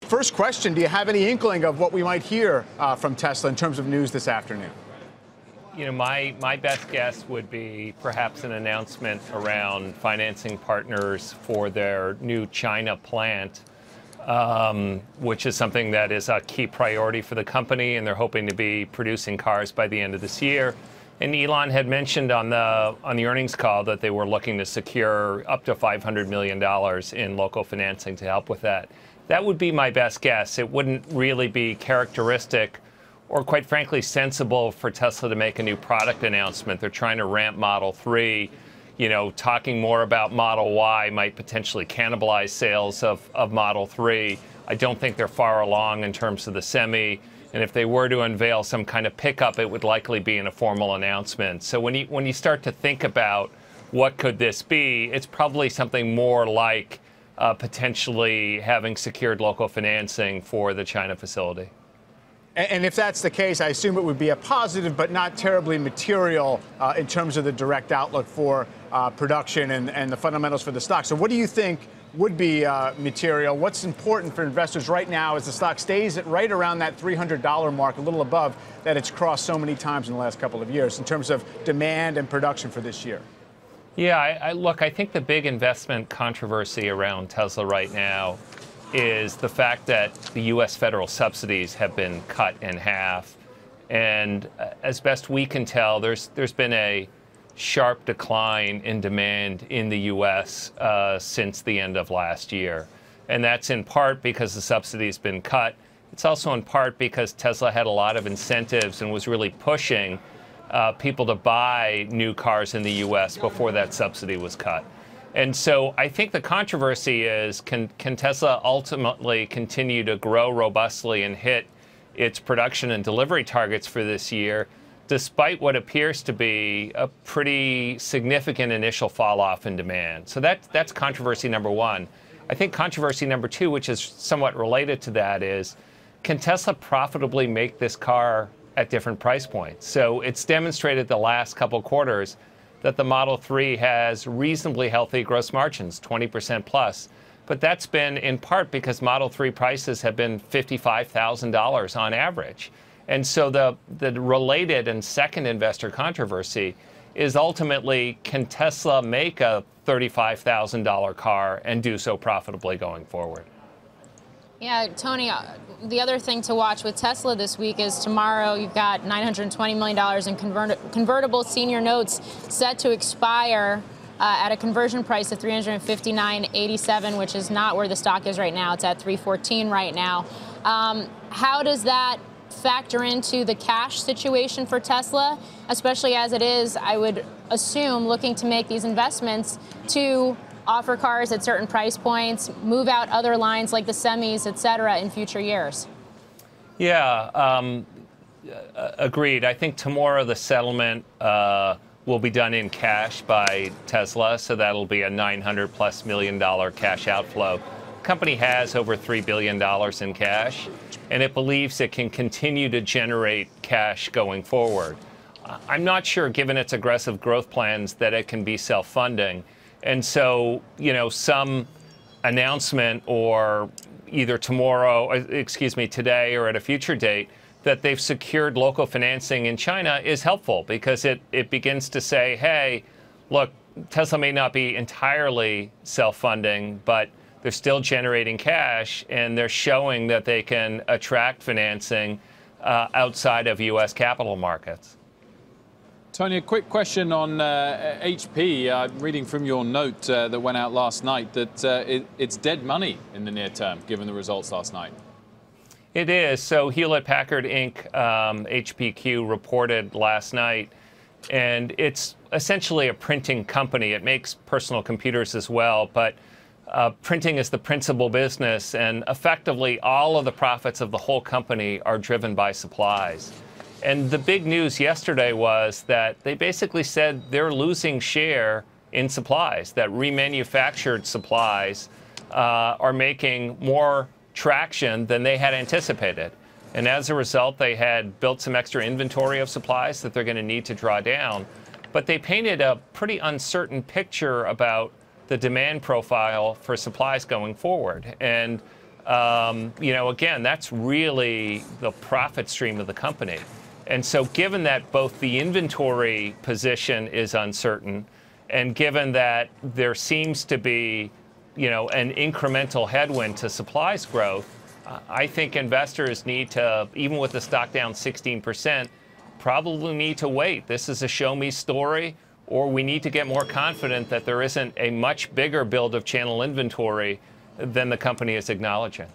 First question, do you have any inkling of what we might hear from Tesla in terms of news this afternoon? You know, my best guess would be perhaps an announcement around financing partners for their new China plant, which is something that is a key priority for the company, and they're hoping to be producing cars by the end of this year. And Elon had mentioned on the earnings call that they were looking to secure up to $500 million in local financing to help with that. That would be my best guess. It wouldn't really be characteristic or, quite frankly, sensible for Tesla to make a new product announcement. They're trying to ramp Model 3. You know, talking more about Model Y might potentially cannibalize sales of Model 3. I don't think they're far along in terms of the Semi. And if they were to unveil some kind of pickup, it would likely be in a formal announcement. So when you start to think about what could this be, it's probably something more like potentially having secured local financing for the China facility. And if that's the case, I assume it would be a positive, but not terribly material in terms of the direct outlook for production and the fundamentals for the stock. So what do you think would be material? What's important for investors right now as the stock stays at right around that $300 mark, a little above that it's crossed so many times in the last couple of years in terms of demand and production for this year? Yeah, look, I think the big investment controversy around Tesla right now is the fact that the U.S. federal subsidies have been cut in half. And as best we can tell, there's been a sharp decline in demand in the U.S. Since the end of last year. And that's in part because the subsidy's been cut. It's also in part because Tesla had a lot of incentives and was really pushing people to buy new cars in the U.S. before that subsidy was cut. And so I think the controversy is, can Tesla ultimately continue to grow robustly and hit its production and delivery targets for this year, despite what appears to be a pretty significant initial fall off in demand? So that's controversy number one. I think controversy number two, which is somewhat related to that, is can Tesla profitably make this car at different price points? So it's demonstrated the last couple quarters that the Model 3 has reasonably healthy gross margins, 20% plus. But that's been in part because Model 3 prices have been $55,000 on average. And so the related and second investor controversy is ultimately, can Tesla make a $35,000 car and do so profitably going forward? Yeah, Tony, the other thing to watch with Tesla this week is tomorrow you've got $920 million in convertible senior notes set to expire at a conversion price of $359.87, which is not where the stock is right now. It's at $314 right now. How does that factor into the cash situation for Tesla, especially as it is, I would assume, looking to make these investments to offer cars at certain price points, move out other lines like the semis, et cetera, in future years? Yeah, agreed. I think tomorrow the settlement will be done in cash by Tesla, so that'll be a $900+ million cash outflow. The company has over $3 billion in cash, and it believes it can continue to generate cash going forward. I'm not sure, given its aggressive growth plans, that it can be self-funding. And so, you know, some announcement or either today or at a future date that they've secured local financing in China is helpful, because it begins to say, hey, look, Tesla may not be entirely self-funding, but they're still generating cash, and they're showing that they can attract financing outside of U.S. capital markets. Toni, a quick question on HP. Reading from your note that went out last night that it's dead money in the near term, given the results last night. It is. So Hewlett-Packard Inc., HPQ, reported last night, and it's essentially a printing company. It makes personal computers as well, but printing is the principal business, and effectively all of the profits of the whole company are driven by supplies. And the big news yesterday was that they basically said they're losing share in supplies, that remanufactured supplies are making more traction than they had anticipated. And as a result, they had built some extra inventory of supplies that they're going to need to draw down. But they painted a pretty uncertain picture about the demand profile for supplies going forward. And again, that's really the profit stream of the company. And so given that both the inventory position is uncertain, and given that there seems to be, an incremental headwind to supplies growth, I think investors need to, even with the stock down 16%, probably need to wait. This is a show me story, or we need to get more confident that there isn't a much bigger build of channel inventory than the company is acknowledging.